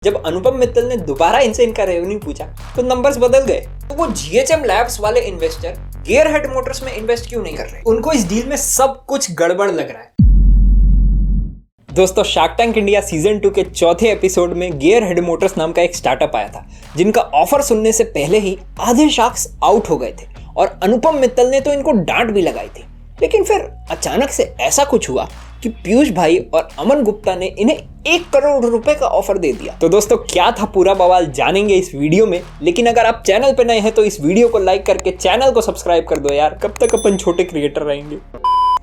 जब अनुपम मित्तल ने दोबारा इनसे इनका रेवेन्यू पूछा तो नंबर्स बदल गए। तो वो GHM लैब्स वाले इन्वेस्टर गियरहेड मोटर्स में इन्वेस्ट क्यों नहीं कर रहे? उनको इस डील में सब कुछ गड़बड़ लग रहा है। दोस्तों, शार्क टैंक इंडिया सीजन 2 के चौथे एपिसोड में गियरहेड मोटर्स नाम का एक स्टार्टअप आया था, जिनका ऑफर सुनने से पहले ही आधे शार्क्स आउट हो गए थे और अनुपम मित्तल ने तो इनको डांट भी लगाई थी। लेकिन फिर अचानक से ऐसा कुछ हुआ कि पीयूष भाई और अमन गुप्ता ने इन्हें 1 करोड़ रुपए का ऑफर दे दिया। तो दोस्तों, क्या था पूरा बवाल जानेंगे इस वीडियो में। लेकिन अगर आप चैनल पे नए हैं तो इस वीडियो को लाइक करके चैनल को सब्सक्राइब कर दो यार, कब तक अपन छोटे क्रिएटर रहेंगे।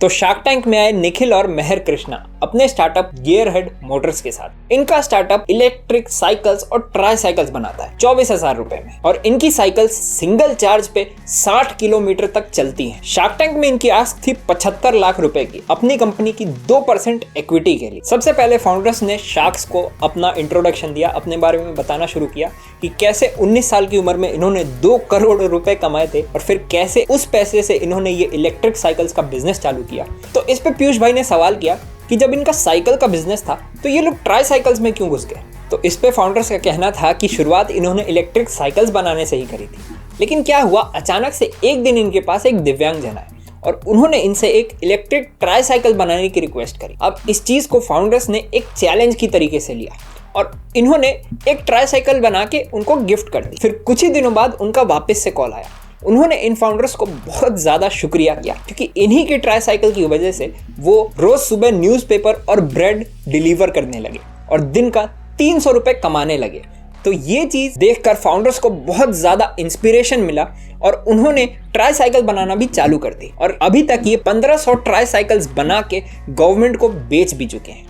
तो शार्क टैंक में आए निखिल और मेहर कृष्णा अपने स्टार्टअप गियरहेड मोटर्स के साथ। इनका स्टार्टअप इलेक्ट्रिक साइकिल्स और ट्राई साइकिल्स बनाता है 24,000 रुपए में, और इनकी साइकिल्स सिंगल चार्ज पे 60 किलोमीटर तक चलती हैं। शार्क टैंक में इनकी आस्क थी 75 लाख रुपए की अपनी कंपनी की 2% इक्विटी के लिए। सबसे पहले फाउंडर्स ने शार्क्स को अपना इंट्रोडक्शन दिया, अपने बारे में बताना शुरू किया कि कैसे 19 साल की उम्र में इन्होंने 2 करोड़ रुपए कमाए थे और फिर कैसे उस पैसे से इन्होंने ये इलेक्ट्रिक साइकिल्स का बिजनेस चालू किया। तो इस पे पीयूष भाई ने सवाल किया कि जब इनका साइकिल का बिजनेस था तो ये लोग ट्राई साइकिल्स में क्यों घुस गए। तो इस पे फाउंडर्स का कहना था कि शुरुआत इन्होंने इलेक्ट्रिक साइकिल्स बनाने से ही करी थी। लेकिन क्या हुआ, अचानक से एक दिन इनके पास एक दिव्यांगजन आए और उन्होंने इनसे एक इलेक्ट्रिक ट्राई साइकिल बनाने की रिक्वेस्ट करी। अब इस चीज को फाउंडर्स ने एक चैलेंज की तरीके से लिया और इन्होंने एक ट्राई साइकिल बना के उनको गिफ्ट कर दी। फिर कुछ ही दिनों बाद उनका वापस से कॉल आया। उन्होंने इन फाउंडर्स को बहुत ज्यादा शुक्रिया किया क्योंकि इन्हीं की ट्राई साइकिल की वजह से वो रोज सुबह न्यूज़पेपर और ब्रेड डिलीवर करने लगे और दिन का 300 रुपए कमाने लगे। तो ये चीज देखकर फाउंडर्स को बहुत ज्यादा इंस्पिरेशन मिला और उन्होंने ट्राई साइकिल बनाना भी चालू कर दी और अभी तक ये 1500 ट्राई साइकिल्स बना के गवर्नमेंट को बेच भी चुके हैं।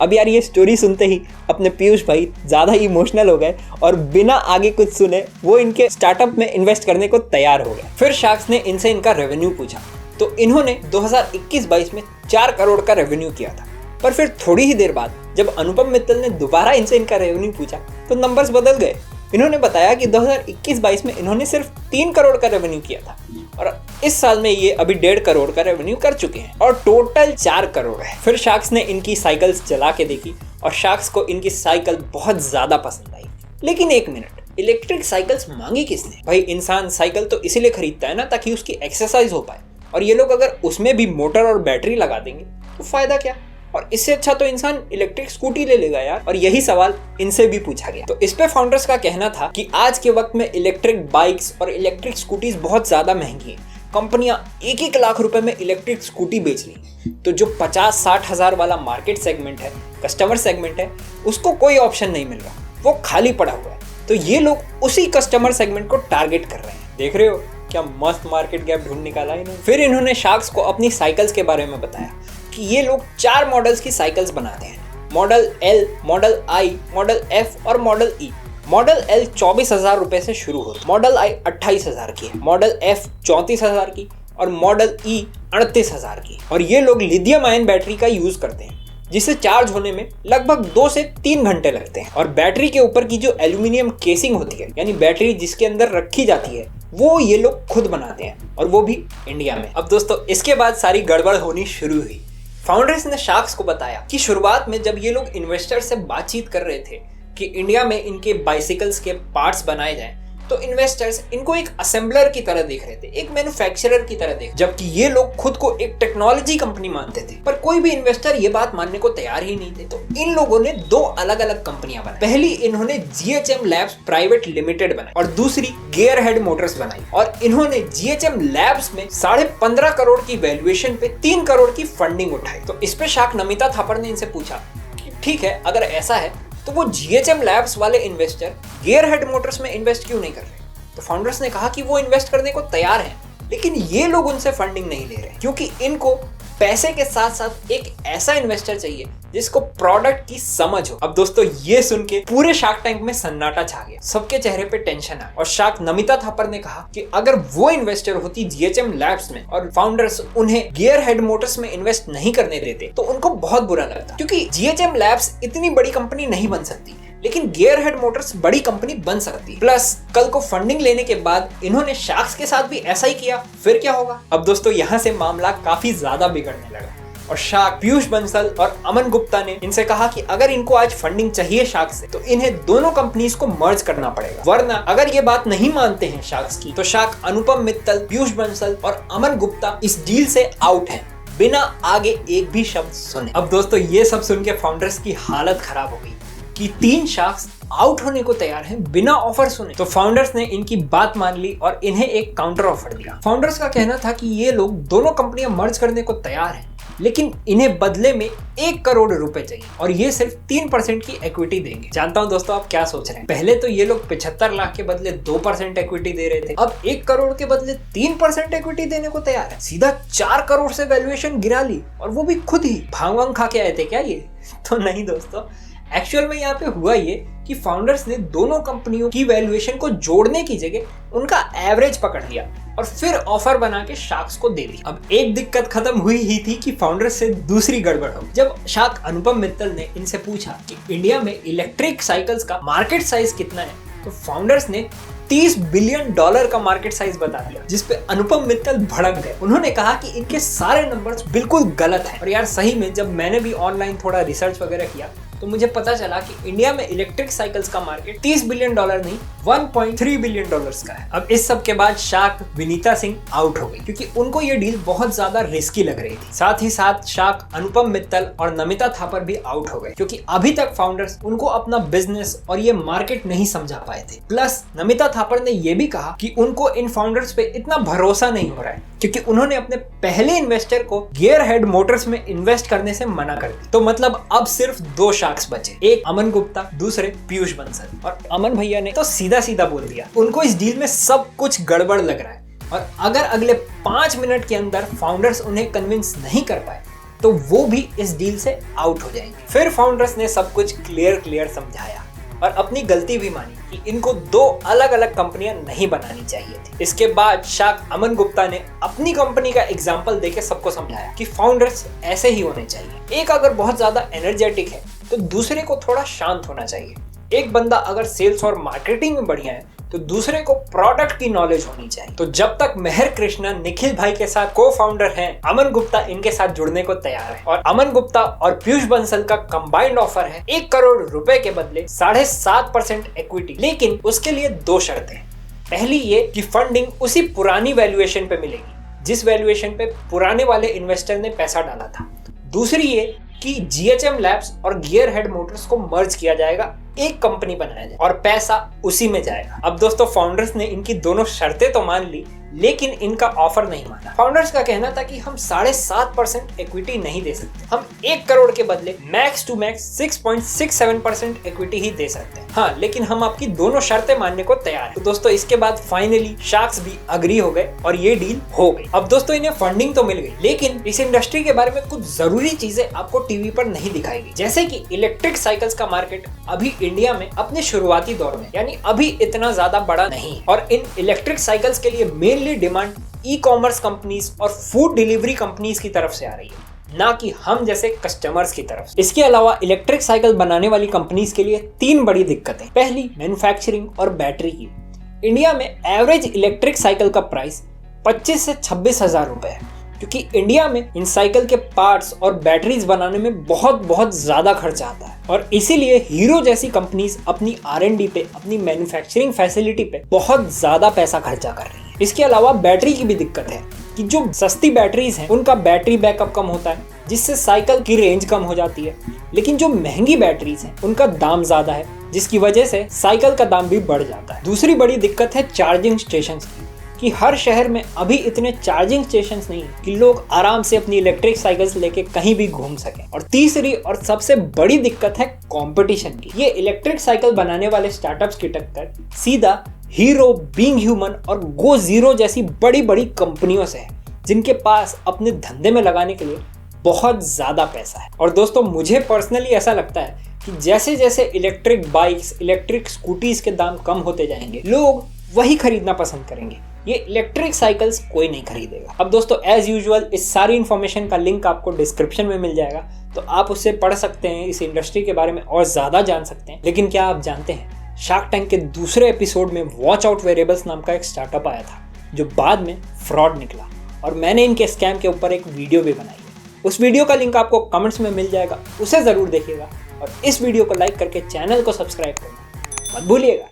अब यार, ये स्टोरी सुनते ही अपने पीयूष भाई ज़्यादा इमोशनल हो गए और बिना आगे कुछ सुने वो इनके स्टार्टअप में इन्वेस्ट करने को तैयार हो गए। फिर शार्क्स ने इनसे इनका रेवेन्यू पूछा तो इन्होंने 2021-22 में 4 करोड़ का रेवेन्यू किया था। पर फिर थोड़ी ही देर बाद जब अनुपम मित्तल ने दोबारा इनसे इनका रेवेन्यू पूछा तो नंबर्स बदल गए। इन्होंने बताया कि 2021-22 में इन्होंने सिर्फ 3 करोड़ का रेवेन्यू किया था और इस साल में ये अभी 1.5 करोड़ का रेवेन्यू कर चुके हैं और टोटल 4 करोड़ है। फिर शार्क्स ने इनकी साइकिल्स चला के देखी और शार्क्स को इनकी साइकिल बहुत ज्यादा पसंद आई। लेकिन एक मिनट, इलेक्ट्रिक साइकिल्स मांगी किसने? भाई, इंसान साइकिल तो इसीलिए खरीदता है ना ताकि उसकी एक्सरसाइज हो पाए, और ये लोग अगर उसमें भी मोटर और बैटरी लगा देंगे तो फायदा क्या? और इससे अच्छा तो इंसान इलेक्ट्रिक स्कूटी ले लेगा यार। और यही सवाल इनसे भी पूछा गया। तो इस पे फाउंडर्स का कहना था कि आज के वक्त में इलेक्ट्रिक बाइक्स और इलेक्ट्रिक स्कूटीज बहुत ज्यादा महंगी हैं। कंपनियां 1-1 लाख रुपए में इलेक्ट्रिक स्कूटी बेच रही। तो जो 50-60 हजार वाला मार्केट सेगमेंट है, कस्टमर सेगमेंट है, उसको कोई ऑप्शन नहीं मिल रहा, वो खाली पड़ा हुआ है। तो ये लोग उसी कस्टमर सेगमेंट को टारगेट कर रहे हैं। देख रहे हो क्या मस्त मार्केट गैप ढूंढ निकाला इन्होंने। फिर इन्होंने शार्क्स को अपनी साइकिल्स के बारे में बताया कि ये लोग 4 मॉडल्स की साइकिल्स बनाते हैं, model L, model I, model F और मॉडल E। मॉडल L 24,000 रुपए से शुरू होता है, मॉडल I 28,000 की है, मॉडल F 34,000 की और मॉडल E 38,000 की। और ये लोग लिथियम आयन बैटरी का यूज करते हैं जिसे चार्ज होने में लगभग 2 से 3 घंटे लगते हैं। और बैटरी के ऊपर की जो एल्यूमिनियम केसिंग होती है, यानी बैटरी जिसके अंदर रखी जाती है, वो ये लोग खुद बनाते हैं और वो भी इंडिया में। अब दोस्तों, इसके बाद सारी गड़बड़ होनी शुरू हुई। फाउंडर्स ने शार्क्स को बताया कि शुरुआत में जब ये लोग इन्वेस्टर्स से बातचीत कर रहे थे कि इंडिया में इनके बाइसिकल्स के पार्ट्स बनाए जाएं, तो इन्वेस्टर्स इनको एक असेंबलर की तरह देख रहे थे, एक मैन्युफैक्चरर की तरह देख, जबकि ये लोग खुद को एक टेक्नोलॉजी कंपनी मानते थे। पर कोई भी इन्वेस्टर ये बात मानने को तैयार ही नहीं थे। तो इन लोगों ने 2 अलग अलग कंपनियां बनाई। पहली इन्होंने GHM लैब्स प्राइवेट लिमिटेड बनाई और दूसरी गियरहेड मोटर्स बनाई। और इन्होंने GHM लैब्स में 15.5 करोड़ की वैल्यूएशन पे 3 करोड़ की फंडिंग उठाई। तो इस पे शार्क नमिता थापर ने इनसे पूछा कि ठीक है, अगर ऐसा है तो वो GHM लैब्स वाले इन्वेस्टर गियरहेड मोटर्स में इन्वेस्ट क्यों नहीं कर रहे? तो फाउंडर्स ने कहा कि वो इन्वेस्ट करने को तैयार हैं, लेकिन ये लोग उनसे फंडिंग नहीं ले रहे क्योंकि इनको पैसे के साथ साथ एक ऐसा इन्वेस्टर चाहिए जिसको प्रोडक्ट की समझ हो। अब दोस्तों, ये सुन के पूरे शार्क टैंक में सन्नाटा छा गया, सबके चेहरे पे टेंशन आया और शार्क नमिता थापर ने कहा कि अगर वो इन्वेस्टर होती GHM लैब्स में और फाउंडर्स उन्हें गियरहेड मोटर्स में इन्वेस्ट नहीं करने देते तो उनको बहुत बुरा लगता, क्योंकि GHM लैब्स इतनी बड़ी कंपनी नहीं बन सकती, लेकिन गियरहेड मोटर्स बड़ी कंपनी बन सकती है। प्लस कल को फंडिंग लेने के बाद इन्होंने शार्क्स के साथ भी ऐसा ही किया, फिर क्या होगा? अब दोस्तों, यहाँ से मामला काफी ज्यादा बिगड़ने लगा और शार्क पीयूष बंसल और अमन गुप्ता ने इनसे कहा कि अगर इनको आज फंडिंग चाहिए शार्क से तो इन्हें दोनों कंपनीज को मर्ज करना पड़ेगा, वरना अगर ये बात नहीं मानते हैं शार्क्स की तो शार्क अनुपम मित्तल, पीयूष बंसल और अमन गुप्ता इस डील से आउट हैं बिना आगे एक भी शब्द सुने। अब दोस्तों ये सब सुन के फाउंडर्स की हालत खराब हो गई कि 3 शार्क्स आउट होने को तैयार हैं बिना ऑफर सुने। तो फाउंडर्स ने इनकी बात मान ली और इन्हें एक काउंटर ऑफर दिया। फाउंडर्स का कहना था कि ये लोग दोनों कंपनियां मर्ज करने को तैयार हैं, लेकिन इन्हें बदले में 1 करोड़ रुपए चाहिए और ये सिर्फ 3% की इक्विटी देंगे। जानता हूं दोस्तों आप क्या सोच रहे हैं, पहले तो ये लोग 75 लाख के बदले 2% इक्विटी दे रहे थे, अब 1 करोड़ के बदले 3% इक्विटी देने को तैयार है। सीधा 4 करोड़ से वैल्यूएशन गिरा ली, और वो भी खुद ही। भांग वांग खा के आए थे क्या ये? तो नहीं दोस्तों, एक्चुअल में यहाँ पे हुआ ये कि फाउंडर्स ने दोनों कंपनियों की वैल्यूएशन को जोड़ने की जगह उनका एवरेज पकड़ लिया और फिर ऑफर बना के शार्क्स को दे दी। अब एक दिक्कत खत्म हुई ही थी कि फाउंडर्स से दूसरी गड़बड़ हो। जब शार्क अनुपम मित्तल ने इनसे पूछा कि इंडिया में इलेक्ट्रिक साइकिल्स का मार्केट साइज कितना है, तो फाउंडर्स ने $30 बिलियन का मार्केट साइज बता दिया, जिसपे अनुपम मित्तल भड़क गए। उन्होंने कहा कि इनके सारे नंबर्स बिल्कुल गलत हैं। और यार सही में जब मैंने भी ऑनलाइन थोड़ा रिसर्च वगैरह किया तो मुझे पता चला कि इंडिया में इलेक्ट्रिक साइकिल्स का मार्केट $30 बिलियन नहीं 1.3 बिलियन का है। अब इस सब के बाद शार्क विनीता सिंह आउट हो गई क्योंकि उनको ये डील बहुत ज्यादा रिस्की लग रही थी। साथ ही साथ शार्क अनुपम मित्तल और नमिता थापर भी आउट हो गए क्योंकि अभी तक फाउंडर्स उनको अपना बिजनेस और ये मार्केट नहीं समझा पाए थे। प्लस नमिता थापर ने यह भी कहा कि उनको इन फाउंडर्स पे इतना भरोसा नहीं हो रहा है क्योंकि उन्होंने अपने पहले इन्वेस्टर को गियरहेड मोटर्स में इन्वेस्ट करने से मना कर दिया। तो मतलब अब सिर्फ 2 शार्क्स बचे, एक अमन गुप्ता, दूसरे पीयूष बंसल। और अमन भैया ने तो सीधा सीधा बोल दिया उनको इस डील में सब कुछ गड़बड़ लग रहा है और अगर अगले 5 मिनट के अंदर फाउंडर्स उन्हें कन्विंस नहीं कर पाए तो वो भी इस डील से आउट हो जाएंगे। फिर फाउंडर्स ने सब कुछ क्लियर समझाया और अपनी गलती भी मानी कि इनको 2 अलग अलग कंपनियां नहीं बनानी चाहिए थी। इसके बाद शार्क अमन गुप्ता ने अपनी कंपनी का एग्जांपल देके सबको समझाया कि फाउंडर्स ऐसे ही होने चाहिए। एक अगर बहुत ज्यादा एनर्जेटिक है तो दूसरे को थोड़ा शांत होना चाहिए। एक बंदा अगर सेल्स और मार्केटिंग में बढ़िया है तो दूसरे को प्रोडक्ट की नॉलेज होनी चाहिए। तो जब तक मेहर कृष्णा निखिल भाई के साथ को फाउंडर हैं, अमन गुप्ता इनके साथ जुड़ने को तैयार है। और अमन गुप्ता और पीयूष बंसल का कंबाइंड ऑफर है 1 करोड़ रुपए के बदले 7.5% इक्विटी, लेकिन उसके लिए 2 शर्तें। पहली ये कि फंडिंग उसी पुरानी वैल्यूएशन पे मिलेगी जिस वैल्यूएशन पे पुराने वाले इन्वेस्टर ने पैसा डाला था। दूसरी ये कि GHM लैब्स और गियरहेड मोटर्स को मर्ज किया जाएगा, एक कंपनी बनाया जाए और पैसा उसी में जाएगा। अब दोस्तों फाउंडर्स ने इनकी दोनों शर्तें तो मान ली लेकिन इनका ऑफर नहीं माना। फाउंडर्स का कहना था कि हम 7.5% इक्विटी नहीं दे सकते, हम 1 करोड़ के बदले मैक्स टू मैक्स 6.67% इक्विटी ही दे सकते हैं। हाँ, लेकिन हम आपकी दोनों शर्तें मानने को तैयार हैं। तो दोस्तों इसके बाद फाइनली शार्क्स भी अग्री हो गए और ये डील हो गई। अब दोस्तों इन्हें फंडिंग तो मिल गई, लेकिन इस इंडस्ट्री के बारे में कुछ जरूरी चीजें आपको टीवी पर नहीं दिखाई गई, जैसे कि इलेक्ट्रिक साइकिल्स का मार्केट अभी इंडिया में अपने शुरुआती दौर में, यानी अभी इतना ज्यादा बड़ा नहीं, और इन इलेक्ट्रिक साइकिल्स के लिए मेनली डिमांड ई-कॉमर्स कंपनीज और फूड डिलीवरी कंपनीज की तरफ से आ रही है, ना कि हम जैसे कस्टमर्स की तरफ। इसके अलावा इलेक्ट्रिक साइकिल बनाने वाली कंपनीज के लिए 3 बड़ी दिक्कतें। पहली, मैन्युफैक्चरिंग और बैटरी की। इंडिया में एवरेज इलेक्ट्रिक साइकिल का प्राइस 25 से 26 हजार रुपए है, क्योंकि इंडिया में इन साइकिल के पार्ट्स और बैटरीज बनाने में बहुत ज्यादा खर्चा आता है और इसीलिए हीरो जैसी कंपनीज अपनी R&D पे, अपनी मैन्युफैक्चरिंग फैसिलिटी पे बहुत ज्यादा पैसा खर्चा कर रही है। इसके अलावा बैटरी की भी दिक्कत है कि जो सस्ती बैटरीज हैं उनका बैटरी बैकअप कम होता है, जिससे साइकिल की रेंज कम हो जाती है, लेकिन जो महंगी बैटरीज हैं उनका दाम ज्यादा है, जिसकी वजह से साइकिल का दाम भी बढ़ जाता है। दूसरी बड़ी दिक्कत है चार्जिंग स्टेशन की, कि हर शहर में अभी इतने चार्जिंग स्टेशंस नहीं कि लोग आराम से अपनी इलेक्ट्रिक साइकिल्स लेके कहीं भी घूम सकें। और तीसरी और सबसे बड़ी दिक्कत है कंपटीशन की। ये इलेक्ट्रिक साइकिल बनाने वाले स्टार्टअप्स की टक्कर सीधा हीरो, बीइंग ह्यूमन और गो जीरो जैसी बड़ी बड़ी कंपनियों से है, जिनके पास अपने धंधे में लगाने के लिए बहुत ज्यादा पैसा है। और दोस्तों मुझे पर्सनली ऐसा लगता है कि जैसे जैसे इलेक्ट्रिक बाइक्स, इलेक्ट्रिक स्कूटीज के दाम कम होते जाएंगे, लोग वही खरीदना पसंद करेंगे। ये इलेक्ट्रिक साइकिल्स कोई नहीं खरीदेगा। अब दोस्तों एज यूजुअल इस सारी इन्फॉर्मेशन का लिंक आपको डिस्क्रिप्शन में मिल जाएगा, तो आप उससे पढ़ सकते हैं, इस इंडस्ट्री के बारे में और ज्यादा जान सकते हैं। लेकिन क्या आप जानते हैं, शार्क टैंक के दूसरे एपिसोड में वॉच आउट वेरिएबल्स नाम का एक स्टार्टअप आया था जो बाद में फ्रॉड निकला, और मैंने इनके स्कैम के ऊपर एक वीडियो भी बनाई है। उस वीडियो का लिंक आपको कमेंट्स में मिल जाएगा, उसे ज़रूर देखिएगा और इस वीडियो को लाइक करके चैनल को सब्सक्राइब करना मत भूलिएगा।